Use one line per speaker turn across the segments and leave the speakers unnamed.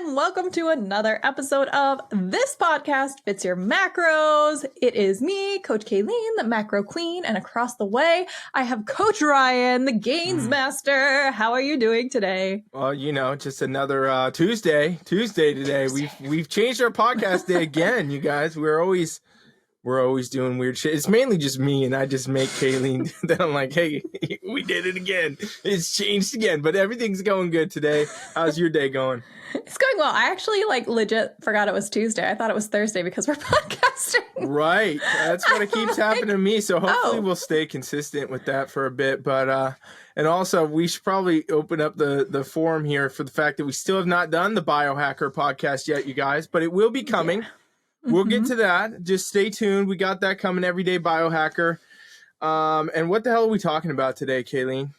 and welcome to another episode of This Podcast Fits Your Macros. It is me, Coach Caileen, the macro queen, and across the way, I have Coach Ryan, the gains master. How are you doing today?
Well, just another Tuesday today. We've changed our podcast day again, you guys. We're always doing weird shit. It's mainly just me, and I just make Caileen. Then I'm like, hey, we did it again. It's changed again, but everything's going good today. How's your day going?
It's going well. I actually legit forgot it was Tuesday. I thought it was Thursday because we're podcasting.
Right. That's what it keeps happening to me. So hopefully we'll stay consistent with that for a bit. But and also we should probably open up the forum here for the fact that we still have not done the Biohacker podcast yet, you guys, but it will be coming. Yeah. We'll get to that. Just stay tuned. We got that coming, Everyday Biohacker. And what the hell are we talking about today, Caileen?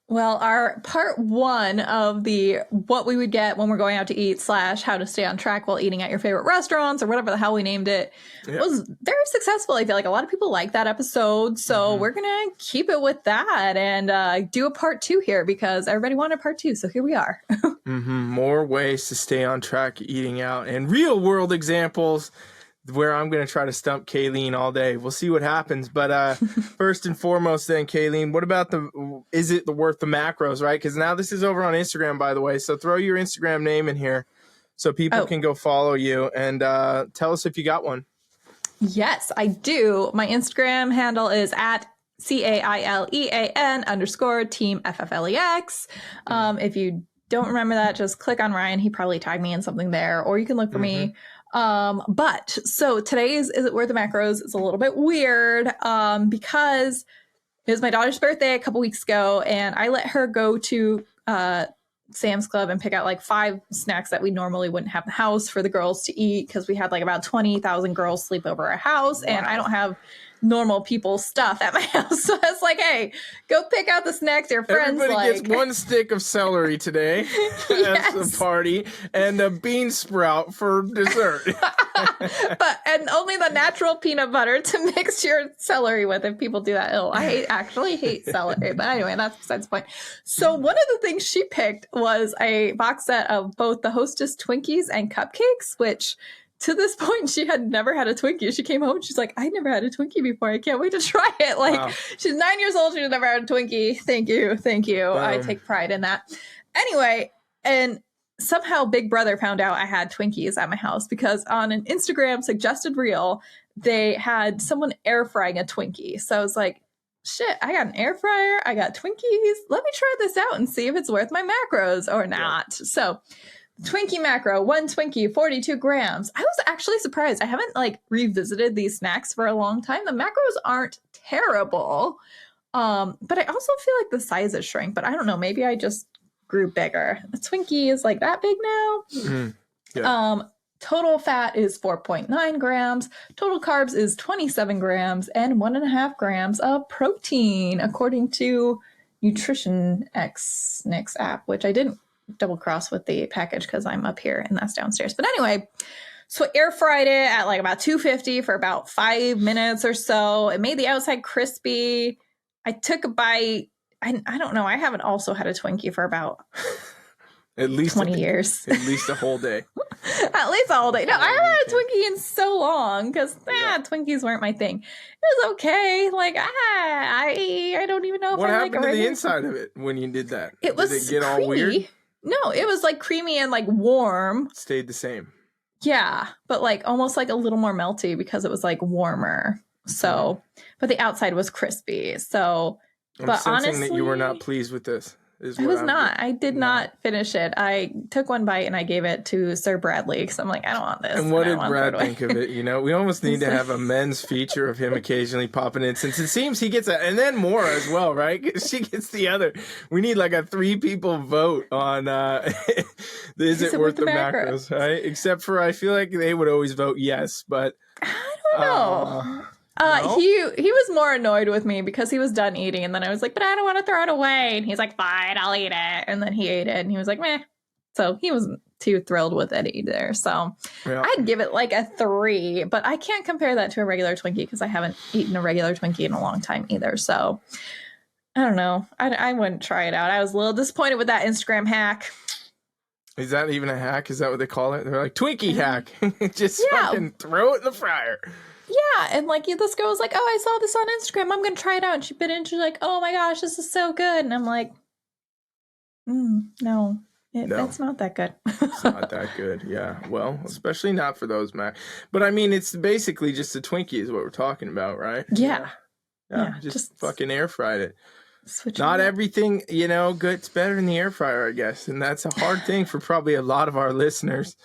Well, our part one of the what we would get when we're going out to eat / how to stay on track while eating at your favorite restaurants or whatever the hell we named it was very successful. I feel like a lot of people like that episode. So we're going to keep it with that and do a part two here because everybody wanted part two. So here we are.
More ways to stay on track eating out and real world examples where I'm going to try to stump Caileen all day. We'll see what happens. But first and foremost then, Caileen, what about is it worth the macros, right? Because now this is over on Instagram, by the way. So throw your Instagram name in here so people can go follow you and tell us if you got one.
Yes, I do. My Instagram handle is at CAILEAN_team FFLEX. If you don't remember that, just click on Ryan. He probably tagged me in something there, or you can look for me. But so today's Is It Worth the Macros is a little bit weird because it was my daughter's birthday a couple weeks ago, and I let her go to Sam's Club and pick out like 5 snacks that we normally wouldn't have in the house for the girls to eat because we had like about 20,000 girls sleep over our house. Wow. And I don't have normal people stuff at my house. So I was like, hey, go pick out the snacks your friends
Everybody gets 1 stick of celery today at the party and a bean sprout for dessert.
And only the natural peanut butter to mix your celery with if people do that. I actually hate celery. But anyway, that's besides the point. So one of the things she picked was a box set of both the Hostess Twinkies and cupcakes, which to this point, she had never had a Twinkie. She came home and she's like, I never had a Twinkie before. I can't wait to try it. Like, She's 9 years old. She's never had a Twinkie. Thank you. I take pride in that. Anyway, and somehow Big Brother found out I had Twinkies at my house because on an Instagram suggested reel, they had someone air frying a Twinkie. So I was like, shit, I got an air fryer. I got Twinkies. Let me try this out and see if it's worth my macros or not. Yeah. So Twinkie macro, 1 Twinkie, 42 grams. I was actually surprised. I haven't revisited these snacks for a long time. The macros aren't terrible. But I also feel like the sizes shrink, but I don't know. Maybe I just grew bigger. The Twinkie is like that big now. Yeah. Total fat is 4.9 grams. Total carbs is 27 grams and 1.5 grams of protein, according to Nutrition X Nix app, which I didn't double cross with the package because I'm up here and that's downstairs. But anyway, so air fried it at like about 250 for about 5 minutes or so. It made the outside crispy. I took a bite. I don't know. I haven't also had a Twinkie for about
at least
20 years.
At least a whole day.
At least a whole day. No, I haven't had a Twinkie in so long because Twinkies weren't my thing. It was okay. Like, I don't even know if
what
I
happened
like
to the inside of it when you did that?
Did it get all weird? No, it was like creamy and like warm.
Stayed the same.
Yeah, but like almost like a little more melty because it was like warmer. So, but the outside was crispy. So,
I'm sensing that you were not pleased with this.
I was not. I did not finish it. I took one bite and I gave it to Sir Bradley because I'm like, I don't want this.
And what did Brad think of it? We almost need to have a men's feature of him occasionally popping in since it seems he gets and then more as well, right? She gets the other. We need like a 3-people vote on is it worth the macros, right? Except for I feel like they would always vote yes, but
I don't know. No? He was more annoyed with me because he was done eating and then I was like, but I don't want to throw it away. And he's like, fine, I'll eat it. And then he ate it and he was like, meh. So he wasn't too thrilled with it either. So I'd give it like a 3, but I can't compare that to a regular Twinkie because I haven't eaten a regular Twinkie in a long time either. So I don't know. I wouldn't try it out. I was a little disappointed with that Instagram hack.
Is that even a hack? Is that what they call it? They're like, Twinkie hack. Just fucking throw it in the fryer.
Yeah, and like this girl was like, oh, I saw this on Instagram. I'm going to try it out. And she bit it and she's like, oh my gosh, this is so good. And I'm like, no. It's not that good.
It's not that good. Yeah. Well, especially not for those Mac. But I mean, it's basically just a Twinkie is what we're talking about, right?
Yeah.
Just fucking air fried it.
Switch
Not everything, good's better in the air fryer, I guess. And that's a hard thing for probably a lot of our listeners.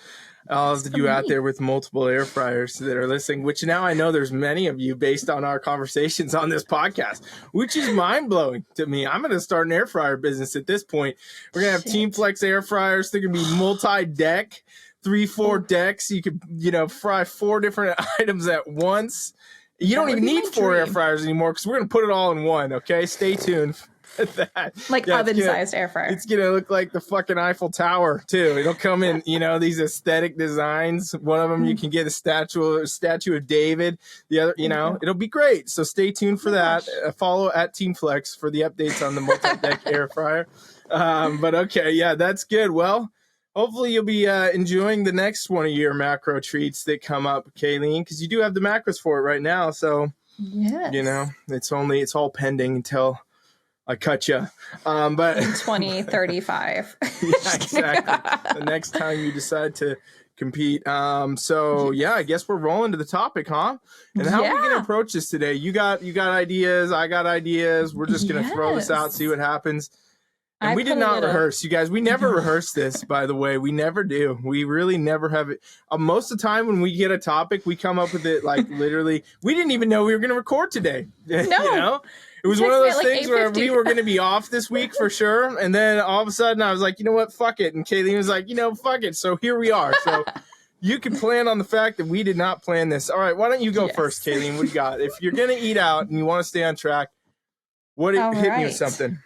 All of you out there with multiple air fryers that are listening, which now I know there's many of you based on our conversations on this podcast, which is mind-blowing to me. I'm going to start an air fryer business at this point. We're going to have Team Flex air fryers. They're going to be multi-deck, 3-4 decks. You could, fry 4 different items at once. You don't even need 4 air fryers anymore because we're going to put it all in one, okay? Stay tuned. That.
Like oven-sized air fryer.
It's gonna look like the fucking Eiffel Tower too. It'll come in, these aesthetic designs. One of them you can get a statue of David. The other, it'll be great. So stay tuned for that. Follow at Team Flex for the updates on the multi-deck air fryer. But okay, yeah, that's good. Well, hopefully you'll be enjoying the next one of your macro treats that come up, Caileen, because you do have the macros for it right now. So it's all pending until I cut you. But
in 2035.
Yeah, exactly. The next time you decide to compete. I guess we're rolling to the topic, huh? And how are we going to approach this today? You got ideas. I got ideas. We're just going to throw this out, see what happens. And we did not rehearse, you guys. We never rehearse this, by the way. We never do. We really never have it. Most of the time when we get a topic, we come up with it like literally. We didn't even know we were going to record today. No. It was one of those things where we were going to be off this week for sure. And then all of a sudden I was like, you know what? Fuck it. And Caileen was like, fuck it. So here we are. So you can plan on the fact that we did not plan this. All right. Why don't you go first, Caileen? What do you got? If you're going to eat out and you want to stay on track, hit me with something.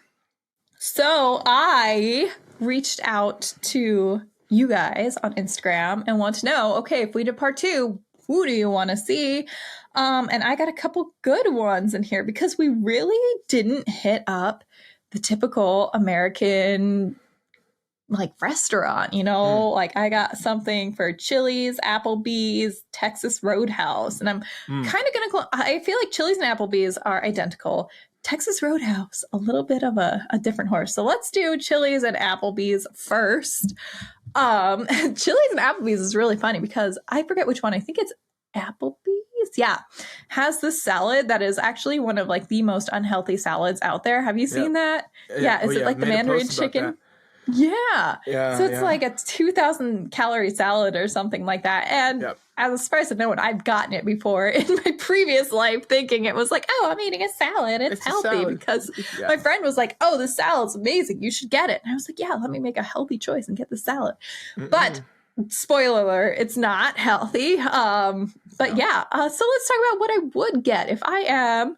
So I reached out to you guys on Instagram and want to know, okay, if we did part 2, who do you want to see? And I got a couple good ones in here because we really didn't hit up the typical American restaurant, like I got something for Chili's, Applebee's, Texas Roadhouse. And I'm kind of going to I feel like Chili's and Applebee's are identical. Texas Roadhouse, a little bit of a different horse. So let's do Chili's and Applebee's first. Chili's and Applebee's is really funny because I forget which one. I think it's Applebee's. Yeah. Has this salad that is actually one of the most unhealthy salads out there. Have you seen that? Yeah. Is it the Mandarin chicken? Yeah. So it's like a 2,000 calorie salad or something like that. And as a surprise of no one, I've gotten it before in my previous life thinking it was like, oh, I'm eating a salad. It's healthy because my friend was like, oh, this salad's amazing. You should get it. And I was like, yeah, let me make a healthy choice and get the salad. But spoiler alert, it's not healthy. So let's talk about what I would get if I am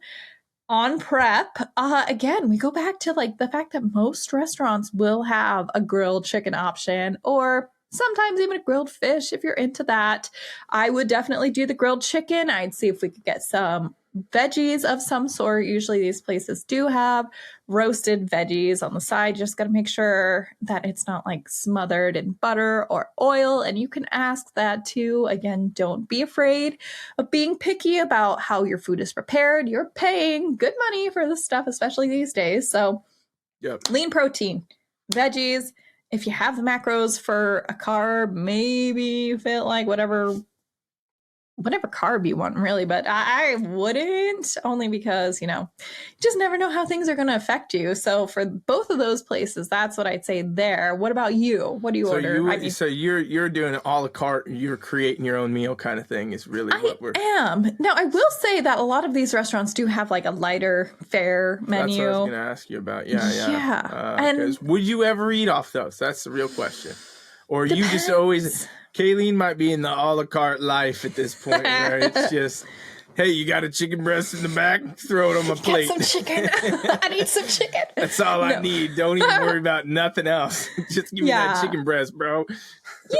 on prep. Again, we go back to the fact that most restaurants will have a grilled chicken option or sometimes even a grilled fish if you're into that. I would definitely do the grilled chicken. I'd see if we could get some veggies of some sort. Usually these places do have roasted veggies on the side. Just got to make sure that it's not smothered in butter or oil. And you can ask that too. Again, don't be afraid of being picky about how your food is prepared. You're paying good money for this stuff, especially these days. So lean protein, veggies. If you have the macros for a carb, maybe fit whatever carb you want, really. But I wouldn't, only because, you just never know how things are going to affect you. So for both of those places, that's what I'd say there. What about you? What do you order?
So you're doing an a la carte, you're creating your own meal kind of thing is really what we're...
I am. Now, I will say that a lot of these restaurants do have a lighter fare menu.
That's what I was going to ask you about. Yeah. And would you ever eat off those? That's the real question. Or you just always... Caileen might be in the a la carte life at this point where it's just, hey, you got a chicken breast in the back? Throw it on my plate.
Get some chicken. I need some chicken.
That's all I need. Don't even worry about nothing else. Just give me that chicken breast, bro.
I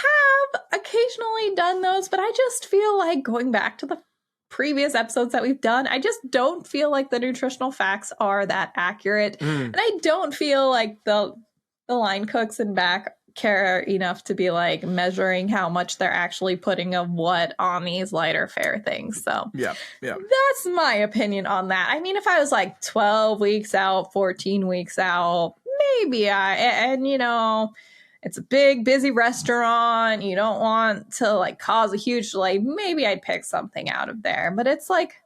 have occasionally done those, but I just feel like going back to the previous episodes that we've done, I just don't feel like the nutritional facts are that accurate. And I don't feel like the line cooks in back care enough to be like measuring how much they're actually putting of what on these lighter fare things. So
yeah.
that's my opinion on that. I mean, if I was like 12 weeks out, 14 weeks out, maybe and you know, it's a big, busy restaurant. You don't want to like cause a huge delay. Maybe I'd pick something out of there. But it's like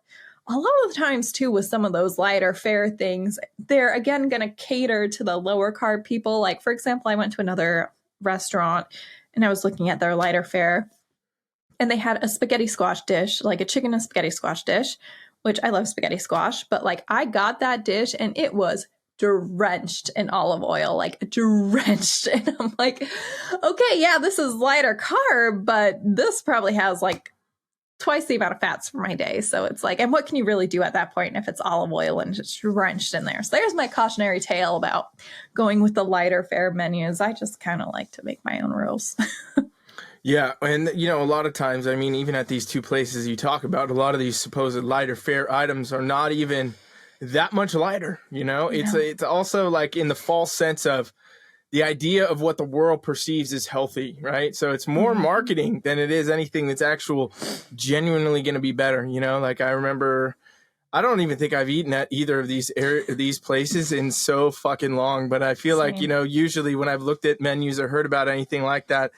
a lot of the times too with some of those lighter fare things, they're again going to cater to the lower carb people. Like, for example, I went to another restaurant and I was looking at their lighter fare and they had a spaghetti squash dish, like a chicken and spaghetti squash dish, which I love spaghetti squash. But like I got that dish and it was drenched in olive oil, like drenched. And I'm like, okay, yeah, this is lighter carb, but this probably has like twice the amount of fats for my day. So it's like, and what can you really do at that point if it's olive oil and just drenched in there? So there's my cautionary tale about going with the lighter fare menus. I just kind of like to make my own rules.
Yeah, and you know, a lot of times, I mean, even at these two places you talk about, a lot of these supposed lighter fare items are not even that much lighter, you know? It's also like in the false sense of the idea of what the world perceives as healthy, right? So it's more marketing than it is anything that's actual genuinely going to be better, you know? Like I remember, I don't even think I've eaten at either of these places in so fucking long, but I feel like, you know, usually when I've looked at menus or heard about anything like that,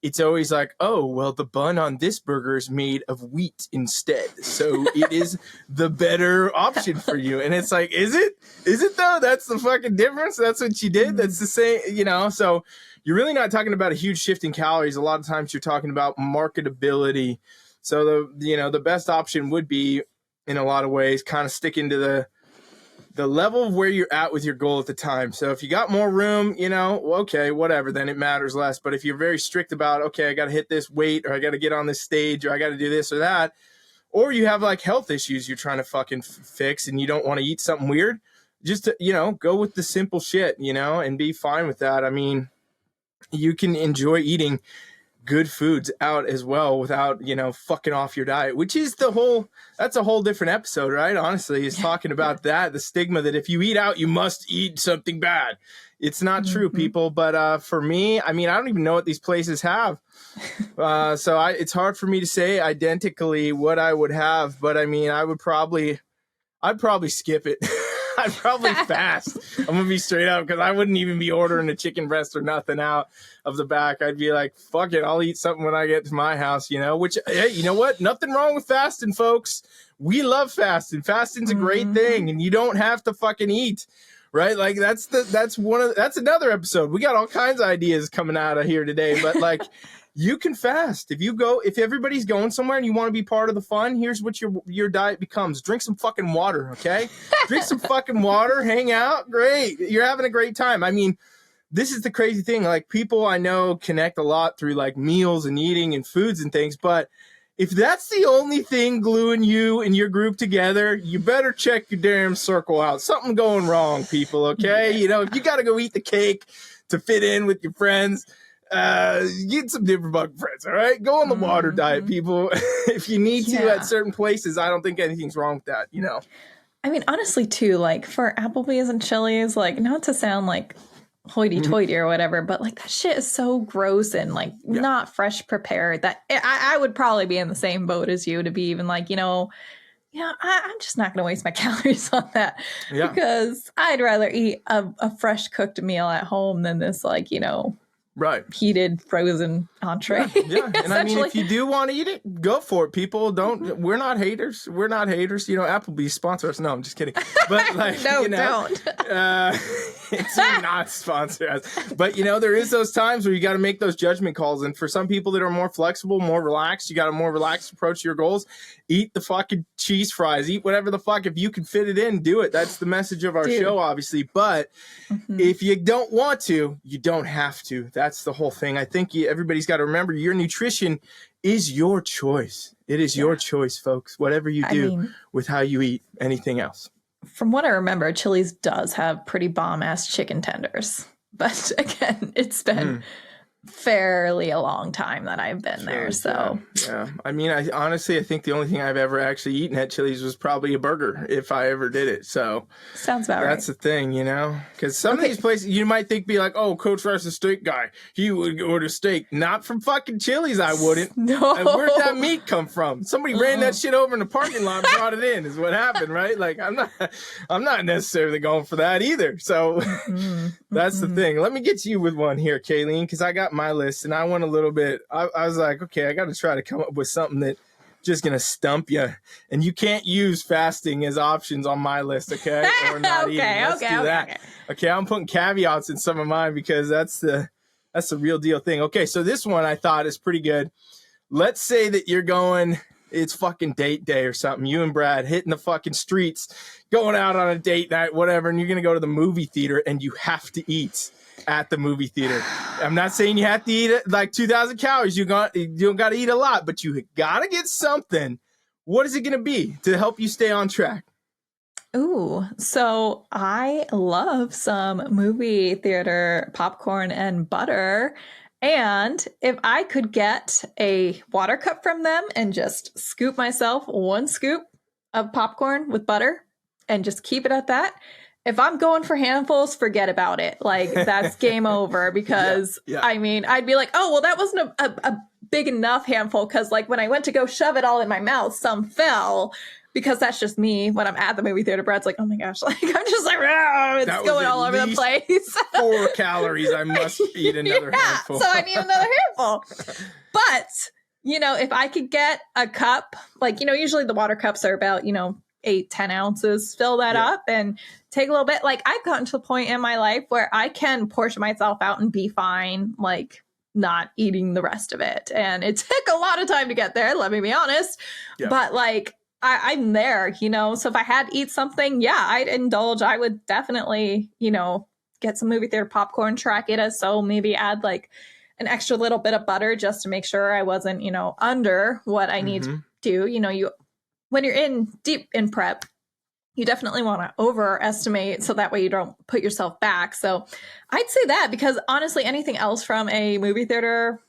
it's always like, oh, well, the bun on this burger is made of wheat instead. So it is the better option for you. And it's like, is it? Is it though? That's the fucking difference. That's what you did. That's the same, you know? So you're really not talking about a huge shift in calories. A lot of times you're talking about marketability. So the best option would be, in a lot of ways, kind of sticking to the level of where you're at with your goal at the time. So if you got more room, you know, okay, whatever, then it matters less. But if you're very strict about, okay, I got to hit this weight, or I got to get on this stage, or I got to do this or that, or you have like health issues you're trying to fucking fix and you don't want to eat something weird, just to, you know, go with the simple shit, you know, and be fine with that. I mean, you can enjoy eating good foods out as well without, you know, fucking off your diet, which is that's a whole different episode, right? Honestly, is talking about that, the stigma that if you eat out, you must eat something bad. It's not true, people. But for me, I mean, I don't even know what these places have. So it's hard for me to say identically what I would have, but I mean, I'd probably skip it. I'd probably fast. I'm going to be straight up, because I wouldn't even be ordering a chicken breast or nothing out of the back. I'd be like, fuck it, I'll eat something when I get to my house, you know, which, hey, you know what? Nothing wrong with fasting, folks. We love fasting. Fasting's a great thing, and you don't have to fucking eat, right? Like that's another episode. We got all kinds of ideas coming out of here today, but like, you can fast. If everybody's going somewhere and you want to be part of the fun, here's what your diet becomes. Drink some fucking water, okay? Drink some fucking water, hang out, great. You're having a great time. I mean, this is the crazy thing. Like, people I know connect a lot through like meals and eating and foods and things, but if that's the only thing gluing you and your group together, you better check your damn circle out. Something going wrong, people, okay? You know, if you got to go eat the cake to fit in with your friends, get some different bug friends, all right? Go on the water diet, people. If you need to at certain places, I don't think anything's wrong with that, you know?
I mean, honestly, too, like for Applebee's and Chili's, like not to sound like hoity-toity or whatever, but like that shit is so gross and like not fresh prepared that I would probably be in the same boat as you to be even like, I'm just not going to waste my calories on that because I'd rather eat a fresh cooked meal at home than this like,
right,
heated frozen entree.
Yeah. And I mean, if you do want to eat it, go for it, people. We're not haters. Applebee's sponsor us. No, I'm just kidding. But like,
no, don't.
It's not sponsor us. But there is those times where you got to make those judgment calls. And for some people that are more flexible, more relaxed, you got a more relaxed approach to your goals. Eat the fucking cheese fries. Eat whatever the fuck. If you can fit it in, do it. That's the message of our show, obviously. But if you don't want to, you don't have to. That's the whole thing. I think everybody's got to remember your nutrition is your choice. It is your choice, folks. Whatever you do with how you eat anything else.
From what I remember, Chili's does have pretty bomb-ass chicken tenders. But again, it's been fairly a long time that I've been there. So
yeah. I mean, I honestly think the only thing I've ever actually eaten at Chili's was probably a burger, if I ever did it. So
sounds about
that's
right.
the thing, you know, because some of these places you might think be like, oh, Coach Ry's a steak guy. He would order steak, not from fucking Chili's. I wouldn't.
No.
And where'd that meat come from? Somebody ran that shit over in the parking lot, and brought it in. Is what happened, right? Like I'm not necessarily going for that either. So that's the thing. Let me get you with one here, Caileen, because I got my list and I went a little bit. I was like, okay, I got to try to come up with something that just gonna stump you, and you can't use fasting as options on my list, okay? Or not eating. Let's do that. Okay, I'm putting caveats in some of mine because that's the real deal thing. Okay, so this one I thought is pretty good. Let's say that you're going. It's fucking date day or something. You and Brad hitting the fucking streets, going out on a date night, whatever, and you're going to go to the movie theater and you have to eat at the movie theater. I'm not saying you have to eat like 2,000 calories. You don't got to eat a lot, but you got to get something. What is it going to be to help you stay on track?
Ooh, so I love some movie theater popcorn and butter. And if I could get a water cup from them and just scoop myself one scoop of popcorn with butter and just keep it at that, if I'm going for handfuls, forget about it. Like, that's game over because, I mean, I'd be like, oh, well, that wasn't a big enough handful because, like, when I went to go shove it all in my mouth, some fell. Because that's just me when I'm at the movie theater. Brad's like, oh my gosh, like I'm just like, it's going all over the place.
4 calories. I must eat another handful.
So I need another handful. But, you know, if I could get a cup, like, you know, usually the water cups are about, 8-10 ounces, fill that up and take a little bit. Like, I've gotten to the point in my life where I can portion myself out and be fine, like not eating the rest of it. And it took a lot of time to get there, let me be honest. But like, I'm there, so if I had to eat something, I'd indulge. I would definitely, get some movie theater popcorn, track it as so, maybe add like an extra little bit of butter just to make sure I wasn't, under what I need to do. When you're deep in prep, you definitely want to overestimate so that way you don't put yourself back. So I'd say that because honestly, anything else from a movie theater,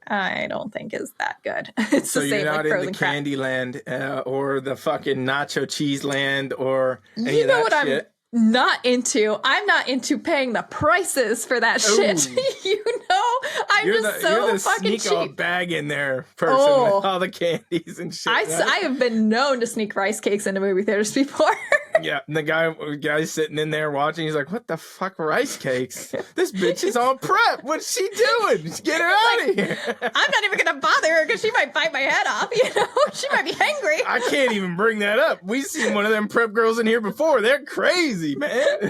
I don't think is that good. It's
so
the same,
you're not
like
in the Candy Land or the fucking Nacho Cheese Land or any of that
what
shit.
I'm not into? I'm not into paying the prices for that shit. You're the fucking
sneak a bag in there person with all the candies and shit.
I have been known to sneak rice cakes into movie theaters before.
Yeah, and the guy's sitting in there watching. He's like, "What the fuck, rice cakes? This bitch is on prep. What's she doing? Just get her out of here."
I'm not even gonna bother her because she might bite my head off. She might be hangry.
I can't even bring that up. We've seen one of them prep girls in here before. They're crazy, man.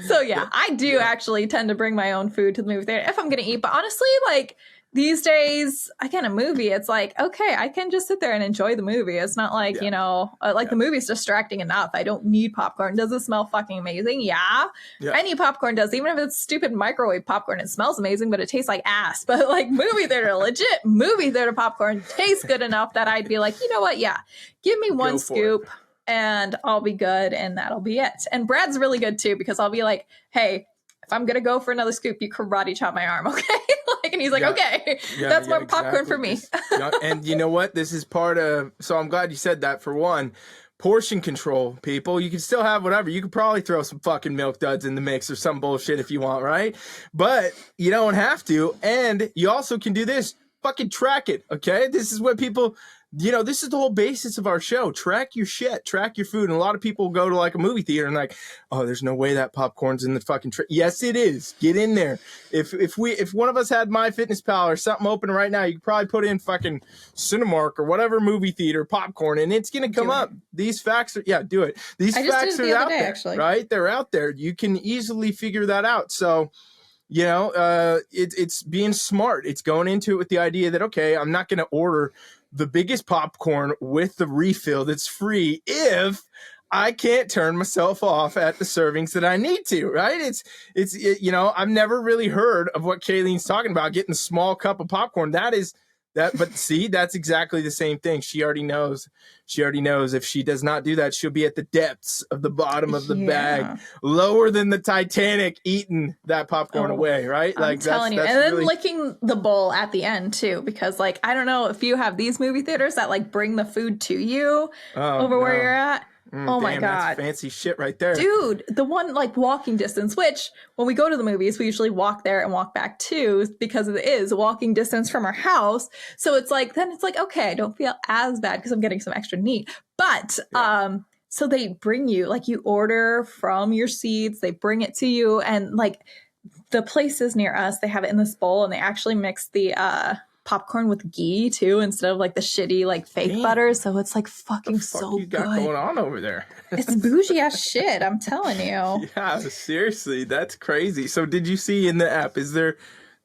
So I do actually tend to bring my own food to the movie theater if I'm gonna eat. But honestly, like these days, again, a movie, it's like, okay, I can just sit there and enjoy the movie. It's not like, the movie's distracting enough. I don't need popcorn. Does it smell fucking amazing? Yeah. Any popcorn does. Even if it's stupid microwave popcorn, it smells amazing, but it tastes like ass. But like movie theater, legit movie theater popcorn tastes good enough that I'd be like, you know what? Yeah, give me one scoop and I'll be good. And that'll be it. And Brad's really good too, because I'll be like, hey, if I'm going to go for another scoop, you karate chop my arm, okay? And he's like, okay, that's more popcorn for me.
And you know what? This is part of, so I'm glad you said that for one. Portion control, people. You can still have whatever. You could probably throw some fucking Milk Duds in the mix or some bullshit if you want, right? But you don't have to. And you also can do this. Fucking track it, okay? This is what people... this is the whole basis of our show. Track your shit, track your food. And a lot of people go to like a movie theater and like, oh, there's no way that popcorn's in the fucking yes, it is. Get in there. If one of us had MyFitnessPal or something open right now, you could probably put in fucking Cinemark or whatever movie theater popcorn, and it's gonna come up. These facts are do it. These facts are out there, actually. Right? They're out there. You can easily figure that out. So. It's being smart. It's going into it with the idea that, okay, I'm not going to order the biggest popcorn with the refill that's free if I can't turn myself off at the servings that I need to, right? I've never really heard of what Caileen's talking about, getting a small cup of popcorn. That is But see, that's exactly the same thing. She already knows. She already knows if she does not do that, she'll be at the depths of the bottom of the bag, lower than the Titanic, eating that popcorn away, right?
I'm telling you. And then really... licking the bowl at the end too, because like, I don't know if you have these movie theaters that like bring the food to you where you're at. Oh my God.
That's fancy shit right there.
Dude, the one like walking distance, which when we go to the movies, we usually walk there and walk back too, because it is walking distance from our house. So it's like, then it's like, okay, I don't feel as bad because I'm getting some extra meat. But so they bring you, like you order from your seats, they bring it to you. And like the places near us, they have it in this bowl and they actually mix the popcorn with ghee too, instead of like the shitty like fake butter. So it's like fucking so good. What got
going on over there?
It's bougie ass shit, I'm telling you.
Yeah, seriously, that's crazy. So did you see in the app, is there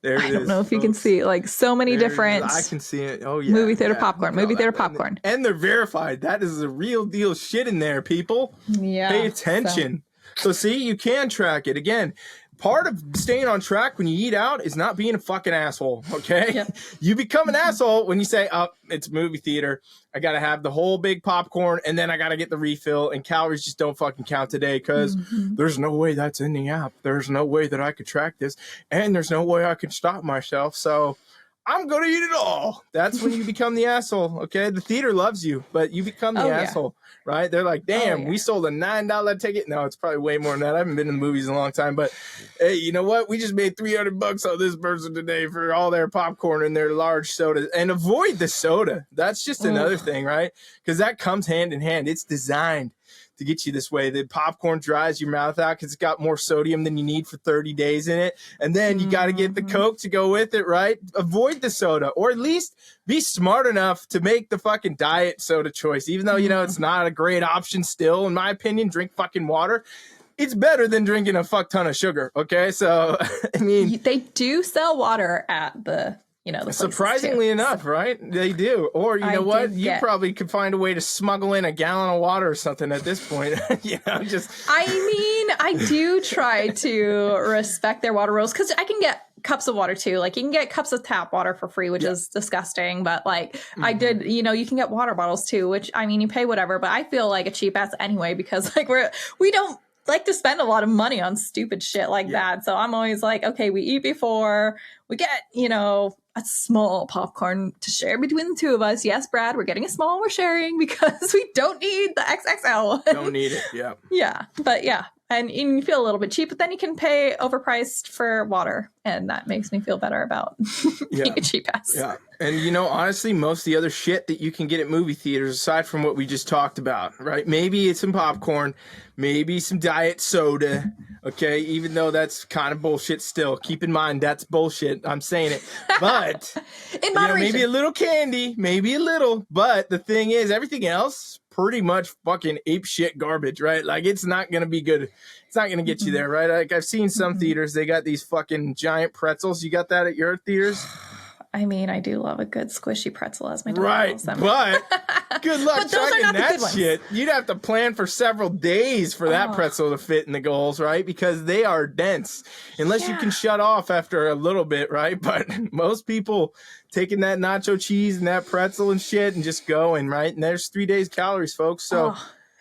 I don't know if you can see like so many different
I can see it. Oh yeah.
Movie theater popcorn. Movie theater popcorn.
And they're verified. That is the real deal shit in there, people.
Yeah.
Pay attention. So see, you can track it. Again, part of staying on track when you eat out is not being a fucking asshole, okay? Yep. You become an asshole when you say, oh, it's movie theater. I got to have the whole big popcorn, and then I got to get the refill, and calories just don't fucking count today because there's no way that's in the app. There's no way that I could track this, and there's no way I can stop myself, so I'm going to eat it all. That's when you become the asshole, okay? The theater loves you, but you become the asshole, right? They're like, damn, we sold a $9 ticket. No, it's probably way more than that. I haven't been in the movies in a long time, but hey, you know what? We just made $300 on this person today for all their popcorn and their large soda. And avoid the soda. That's just another thing, right? Because that comes hand in hand. It's designed to get you this way. The popcorn dries your mouth out because it's got more sodium than you need for 30 days in it. And then you got to get the Coke to go with it, right? Avoid the soda, or at least be smart enough to make the fucking diet soda choice. Even though, you know, it's not a great option still, in my opinion, drink fucking water. It's better than drinking a fuck ton of sugar, okay? So, I mean,
they do sell water at the the
surprisingly enough, right? They do. Or you know what? You probably could find a way to smuggle in a gallon of water or something at this point.
I mean, I do try to respect their water rules because I can get cups of water too. Like you can get cups of tap water for free, which is disgusting. But like I did, you can get water bottles too, which I mean, you pay whatever, but I feel like a cheap ass anyway because like we don't like to spend a lot of money on stupid shit like that. So I'm always like, okay, we eat before we get, a small popcorn to share between the two of us. Yes, Brad, we're getting a small, we're sharing because we don't need the XXL.
Don't need it. Yeah.
Yeah. But yeah. And you feel a little bit cheap, but then you can pay overpriced for water. And that makes me feel better about being a cheap ass.
Yeah. And, honestly, most of the other shit that you can get at movie theaters, aside from what we just talked about, right? Maybe it's some popcorn, maybe some diet soda, okay? Even though that's kind of bullshit still. Keep in mind, that's bullshit. I'm saying it. But,
in moderation.
Maybe a little candy, maybe a little. But the thing is, everything else, pretty much fucking ape shit garbage, right? Like, it's not going to be good. It's not going to get you there, right? Like, I've seen some theaters, they got these fucking giant pretzels. You got that at your theaters?
I mean, I do love a good squishy pretzel, as my dog calls them.
But good luck tracking that shit. You'd have to plan for several days for that pretzel to fit in the goals, right? Because they are dense. Unless you can shut off after a little bit, right? But most people taking that nacho cheese and that pretzel and shit and just going, right? And there's 3 days calories, folks. So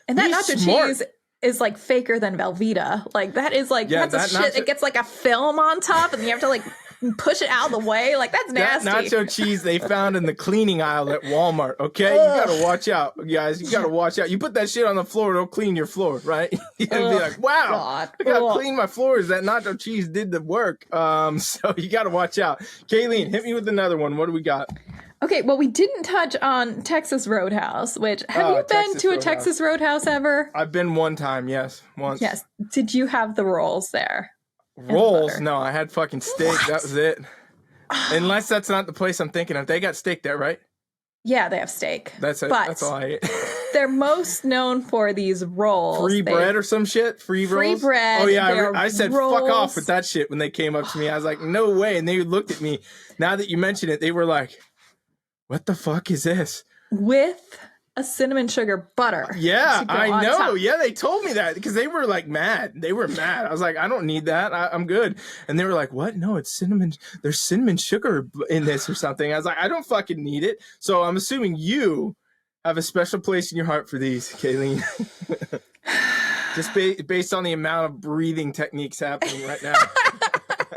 and that nacho cheese is like faker than Velveeta. Like that is like that's a shit. It gets like a film on top, and you have to like push it out of the way. Like that's nasty.
That nacho cheese they found in the cleaning aisle at Walmart. Okay, you gotta watch out, guys. You gotta watch out. You put that shit on the floor, it'll clean your floor, right? You gotta be like, wow, I gotta clean my floors. That nacho cheese did the work. So you gotta watch out. Caileen, hit me with another one. What do we got?
Okay, well, we didn't touch on Texas Roadhouse, which have you been to a Texas Roadhouse ever?
I've been one time, yes. Once.
Yes. Did you have the rolls there?
Rolls? No, I had fucking steak. What? That was it. Unless that's not the place I'm thinking of. They got steak there, right?
Yeah, they have steak.
That's it. That's all I ate.
They're most known for these rolls.
Free bread or some shit? Free rolls?
Free bread.
Oh, yeah. I said rolls. Fuck off with that shit when they came up to me. I was like, no way. And they looked at me. Now that you mention it, they were like, what the fuck is this?
With a cinnamon sugar butter.
Yeah, I know.
Top.
Yeah, they told me that because they were like mad. They were mad. I was like, I don't need that. I'm good. And they were like, what? No, it's cinnamon. There's cinnamon sugar in this or something. I was like, I don't fucking need it. So I'm assuming you have a special place in your heart for these, Caileen. Just based on the amount of breathing techniques happening right now.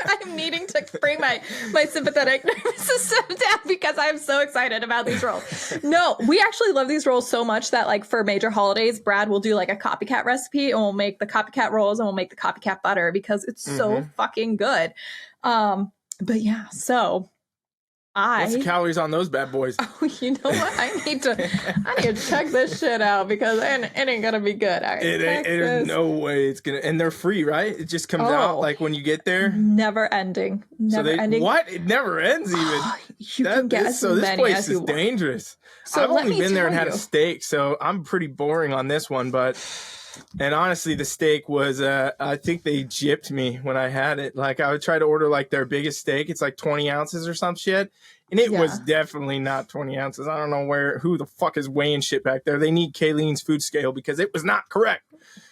I'm needing to bring my sympathetic nervous system down because I'm so excited about these rolls. No, we actually love these rolls so much that like for major holidays, Brad will do like a copycat recipe and we'll make the copycat rolls and we'll make the copycat butter because it's so fucking good. But yeah, so
what's the calories on those bad boys?
Oh, you know what? I need to check this shit out because it ain't gonna be good. All right,
there's no way it's gonna, and they're free, right? It just comes out like when you get there.
Never ending.
What? It never ends even.
You can get as many
this place
as you
is
want.
Dangerous.
So
I've only been there and
tell
had a steak, so I'm pretty boring on this one, but. And honestly, the steak was, I think they gypped me when I had it. Like, I would try to order, like, their biggest steak. It's, like, 20 ounces or some shit. And it was definitely not 20 ounces. I don't know who the fuck is weighing shit back there. They need Caileen's food scale because it was not correct.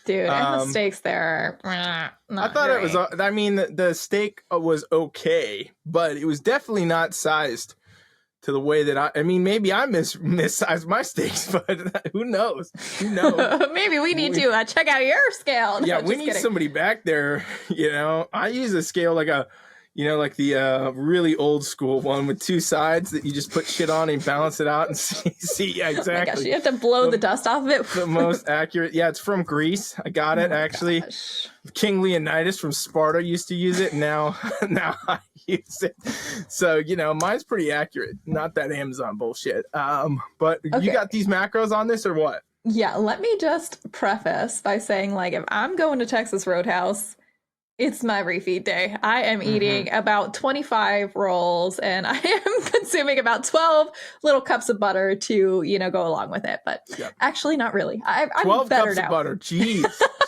Dude, and the steaks there are not
I thought
great.
it was, I mean, the steak was okay, but it was definitely not sized to the way that I mean, maybe I missized my steaks, but who knows? Who knows?
Maybe we need to check out your scale. No,
yeah, we need somebody back there. You know, I use a scale like like the really old school one with two sides that you just put shit on and balance it out and see exactly.
Oh my gosh, you have to blow the dust off of it.
The most accurate. Yeah, it's from Greece. I got it actually.
Gosh.
King Leonidas from Sparta used to use it. Now I use it. So, mine's pretty accurate. Not that Amazon bullshit. But you got these macros on this or what?
Yeah, let me just preface by saying, like, if I'm going to Texas Roadhouse, it's my refeed day. I am eating about 25 rolls and I am consuming about 12 little cups of butter to, go along with it. But actually, not really. I'm
12
better
cups
now.
of butter. Jeez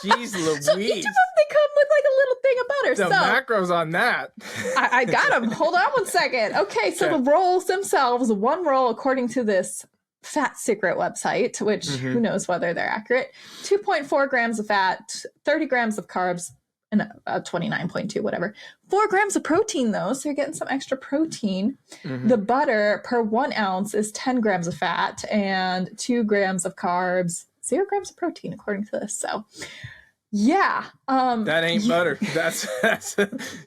Louise.
So each of them, they come with like a little thing of butter.
The macros on that.
I got them. Hold on one second. Okay, so the rolls themselves, one roll, according to this Fat Secret website, which who knows whether they're accurate, 2.4 grams of fat, 30 grams of carbs, and 29.2, whatever. 4 grams of protein, though, so you're getting some extra protein. The butter per 1 ounce is 10 grams of fat and 2 grams of carbs, 0 grams of protein, according to this. So, yeah.
That ain't butter. That's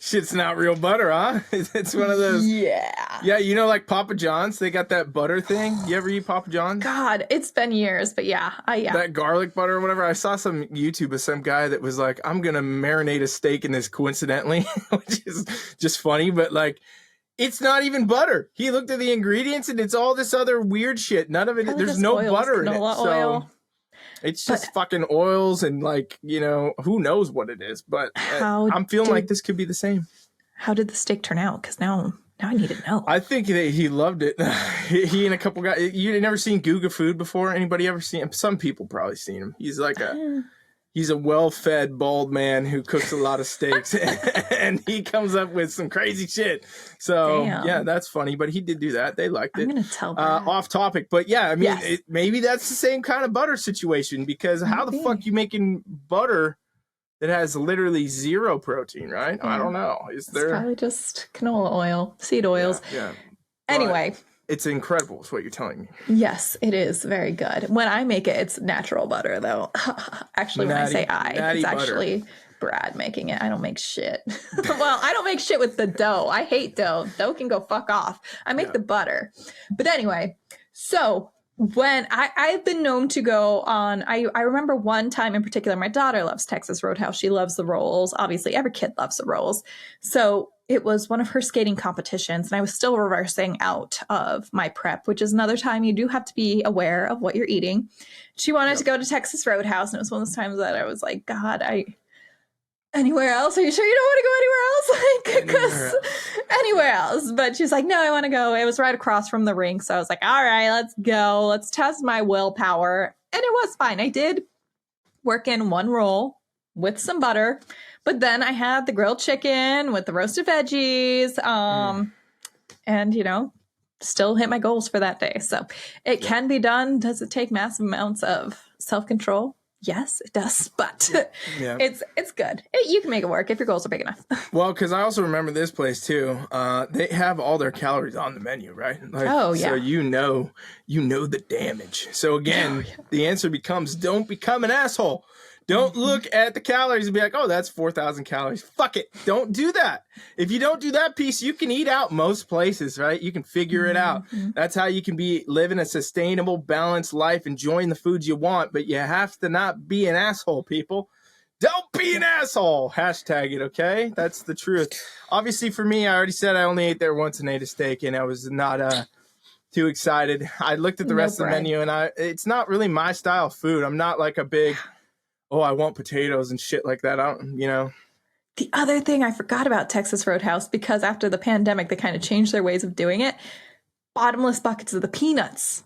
shit's not real butter, huh? It's one of those.
Yeah.
Yeah, like Papa John's, they got that butter thing. You ever eat Papa John's?
God, it's been years, but yeah.
That garlic butter or whatever. I saw some YouTube of some guy that was like, I'm going to marinate a steak in this coincidentally, which is just funny, but like, it's not even butter. He looked at the ingredients and it's all this other weird shit. None of it, there's no butter in it.
Oil.
It's just fucking oils and like, who knows what it is. But I'm feeling like this could be the same.
How did the steak turn out? Because now I need to know.
I think that he loved it. He and a couple guys. You never seen Guga Food before? Anybody ever seen him? Some people probably seen him. He's like he's a well-fed bald man who cooks a lot of steaks, and he comes up with some crazy shit. So yeah, that's funny. But he did do that. They liked it.
I'm gonna tell them.
Off topic, but yeah, I mean, maybe that's the same kind of butter situation because how the fuck you making butter that has literally 0 protein, right? I don't know. It's
probably just canola oil, seed oils.
Yeah.
Anyway.
It's incredible is what you're telling me.
Yes, it is very good. When I make it, it's natural butter, though. Actually, when I say it's actually Brad making it. I don't make shit. Well, I don't make shit with the dough. I hate dough. Dough can go fuck off. I make the butter. But anyway, so when I've been known to go on, I remember one time in particular, my daughter loves Texas Roadhouse. She loves the rolls. Obviously, every kid loves the rolls. So it was one of her skating competitions, and I was still reversing out of my prep, which is another time you do have to be aware of what you're eating. She wanted to go to Texas Roadhouse, and it was one of those times that I was like, God, anywhere else? Are you sure you don't want to go anywhere else? Like, because anywhere else. But she was like, no, I want to go. It was right across from the rink. So I was like, all right, let's go. Let's test my willpower. And it was fine. I did work in one roll with some butter. But then I had the grilled chicken with the roasted veggies. And, still hit my goals for that day. So it can be done. Does it take massive amounts of self-control? Yes, it does, but it's good. You can make it work if your goals are big enough.
Well, because I also remember this place too. They have all their calories on the menu, right? Like, so you know the damage. So again, the answer becomes: don't become an asshole. Don't look at the calories and be like, oh, that's 4,000 calories. Fuck it. Don't do that. If you don't do that piece, you can eat out most places, right? You can figure it out. That's how you can be living a sustainable, balanced life, enjoying the foods you want, but you have to not be an asshole, people. Don't be an asshole. Hashtag it, okay? That's the truth. Obviously, for me, I already said I only ate there once and ate a steak, and I was not too excited. I looked at the rest of the menu, and it's not really my style of food. I'm not like a big... oh, I want potatoes and shit like that. I don't, The
other thing I forgot about Texas Roadhouse, because after the pandemic, they kind of changed their ways of doing it. Bottomless buckets of the peanuts.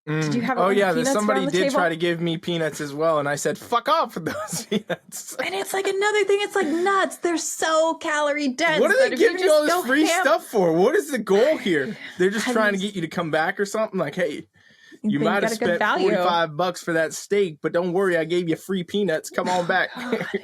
Did you have
somebody did try to give me peanuts as well, and I said, fuck off with those peanuts.
And it's like another thing, it's like nuts. They're so calorie dense.
What are they giving you all this free stuff for? What is the goal here? They're just trying to get you to come back or something? Like, hey... you might have spent $45 for that steak, but don't worry, I gave you free peanuts. Come on back.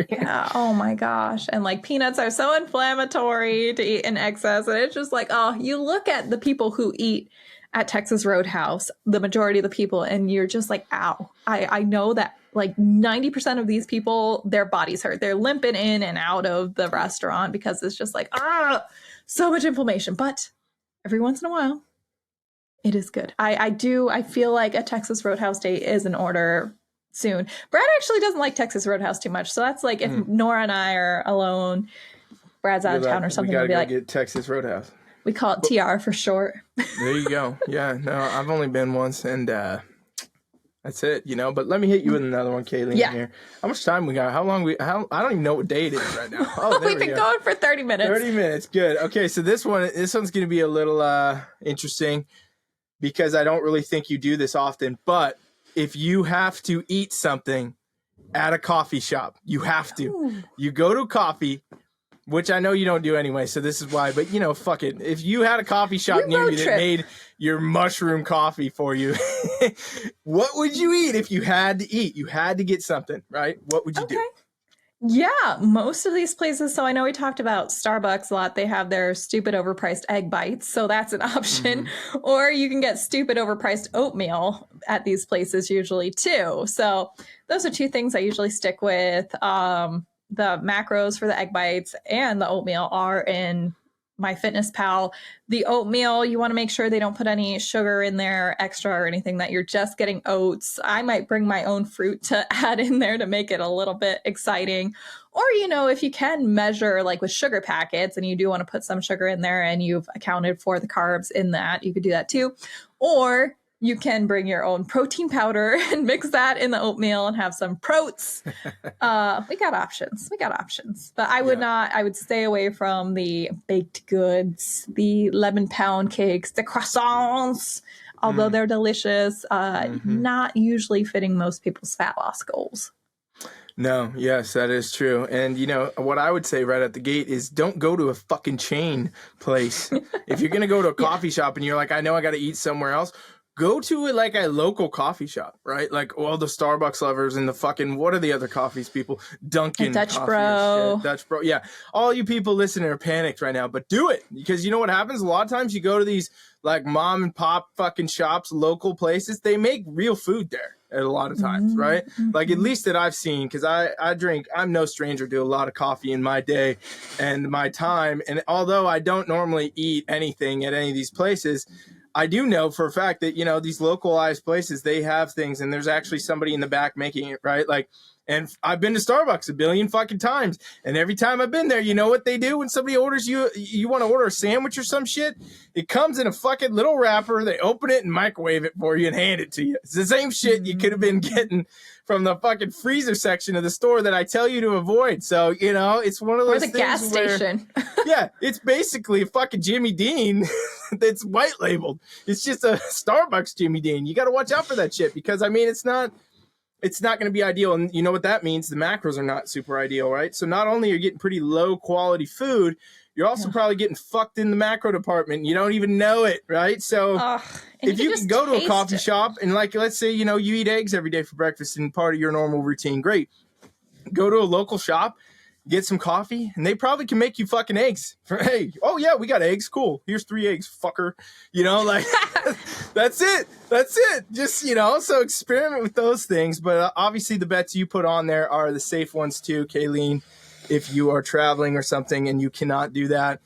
Yeah. Oh my gosh. And like peanuts are so inflammatory to eat in excess. And it's just like, oh, you look at the people who eat at Texas Roadhouse, the majority of the people, and you're just like, ow. I know that like 90% of these people, their bodies hurt. They're limping in and out of the restaurant because it's just like, so much inflammation. But every once in a while, it is good. I feel like a Texas Roadhouse date is in order soon. Brad actually doesn't like Texas Roadhouse too much. So that's like if Nora and I are alone, Brad's out of town or something, we'll be like,
get Texas Roadhouse.
We call it TR for short.
There you go. Yeah, no, I've only been once and that's it, But let me hit you with another one, Caitlin, here. How much time we got? How long I don't even know what day it is right now. Oh,
we've been going for 30 minutes.
30 minutes. Good. Okay, so this one's going to be a little interesting. Because I don't really think you do this often, but if you have to eat something at a coffee shop, you have to. Ooh. You go to coffee, which I know you don't do anyway, so this is why, but fuck it. If you had a coffee shop near you that made your mushroom coffee for you, what would you eat if you had to eat? You had to get something, right? What would you do?
Yeah, most of these places. So I know we talked about Starbucks a lot. They have their stupid overpriced egg bites. So that's an option. Or you can get stupid overpriced oatmeal at these places usually too. So those are two things I usually stick with. The macros for the egg bites and the oatmeal are in MyFitnessPal. The oatmeal, you want to make sure they don't put any sugar in there extra or anything, that you're just getting oats. I might bring my own fruit to add in there to make it a little bit exciting. Or, if you can measure like with sugar packets and you do want to put some sugar in there and you've accounted for the carbs in that, you could do that too. Or you can bring your own protein powder and mix that in the oatmeal and have some protes. We got options. But I would stay away from the baked goods, the lemon pound cakes, the croissants, although they're delicious, not usually fitting most people's fat loss goals.
No, yes, that is true. And what I would say right at the gate is don't go to a fucking chain place. If you're going to go to a coffee shop and you're like, I know I got to eat somewhere else, go to like a local coffee shop, right? Like all the Starbucks lovers and the fucking, what are the other coffees people? Dunkin'
Dutch
coffee
Bro.
Dutch Bro. Yeah. All you people listening are panicked right now, but do it. Because you know what happens? A lot of times you go to these like mom and pop fucking shops, local places, they make real food there at a lot of times, right? Like at least that I've seen, because I'm no stranger to a lot of coffee in my day and my time. And although I don't normally eat anything at any of these places, I do know for a fact that, these localized places, they have things and there's actually somebody in the back making it, right? Like, and I've been to Starbucks a billion fucking times. And every time I've been there, you know what they do when somebody orders you want to order a sandwich or some shit? It comes in a fucking little wrapper. They open it and microwave it for you and hand it to you. It's the same shit you could have been getting from the fucking freezer section of the store that I tell you to avoid. So, it's one of those things.
Or the gas station.
Yeah, it's basically a fucking Jimmy Dean that's white labeled. It's just a Starbucks Jimmy Dean. You got to watch out for that shit because, it's not it's not going to be ideal. And you know what that means? The macros are not super ideal, right? So not only are you getting pretty low quality food, you're also probably getting fucked in the macro department. You don't even know it, right? So if you can go to a coffee shop and like, let's say, you eat eggs every day for breakfast and part of your normal routine, great. Go to a local shop, get some coffee, and they probably can make you fucking eggs. Hey, oh yeah, we got eggs. Cool. Here's 3 eggs, fucker. Like that's it. That's it. Just, so experiment with those things. But obviously the bets you put on there are the safe ones too, Caileen, if you are traveling or something and you cannot do that.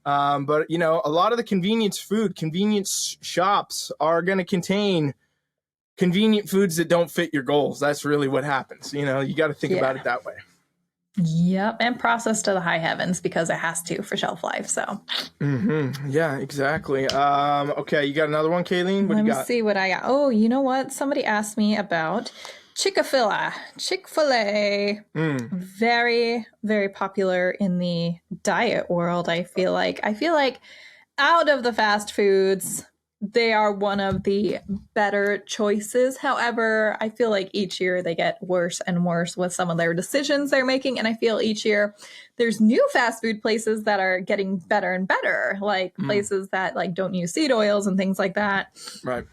But, a lot of the convenience shops are going to contain convenient foods that don't fit your goals. That's really what happens. You got to think about it that way.
Yep. And processed to the high heavens because it has to for shelf life. So.
Yeah, exactly. Okay. You got another one, Caileen?
Let me see what I got. Oh, you know what? Somebody asked me about Chick-fil-A. Very, very popular in the diet world. I feel like out of the fast foods, they are one of the better choices. However, I feel like each year they get worse and worse with some of their decisions they're making. And I feel each year there's new fast food places that are getting better and better, like places that like don't use seed oils and things like that.
Right.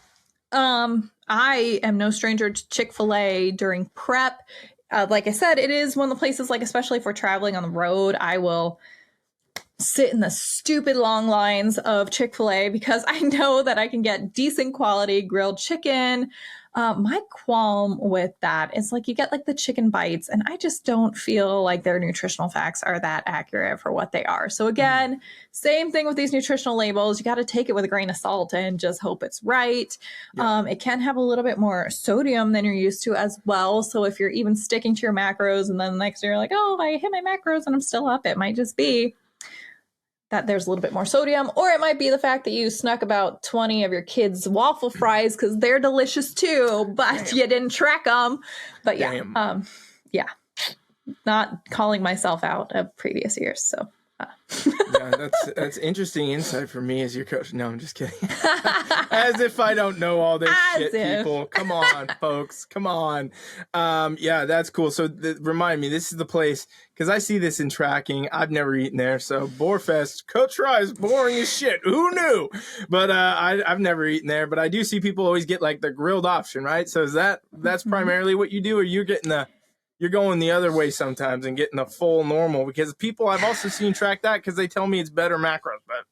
I am no stranger to Chick-fil-A during prep. Like I said, it is one of the places, like, especially if we're traveling on the road, I will sit in the stupid long lines of Chick-fil-A because I know that I can get decent quality grilled chicken. My qualm with that is like you get like the chicken bites and I just don't feel like their nutritional facts are that accurate for what they are. So again, same thing with these nutritional labels. You got to take it with a grain of salt and just hope it's right. Yeah. It can have a little bit more sodium than you're used to as well. So if you're even sticking to your macros and then the next day you're like, oh, I hit my macros and I'm still up, it might just be that there's a little bit more sodium, or it might be the fact that you snuck about 20 of your kids' waffle fries because they're delicious too, but you didn't track them. But yeah, not calling myself out of previous years. So
yeah, that's interesting insight for me as your coach. No, I'm just kidding. As if I don't know all this shit, people. Come on, folks. Come on. Yeah, that's cool. So remind me, this is the place, because I see this in tracking. I've never eaten there. So Boarfest, Coach Ry is boring as shit. Who knew? But I've never eaten there. But I do see people always get like the grilled option, right? So that's primarily what you do, or you're going the other way sometimes and getting the full normal, because people I've also seen track that because they tell me it's better macros. But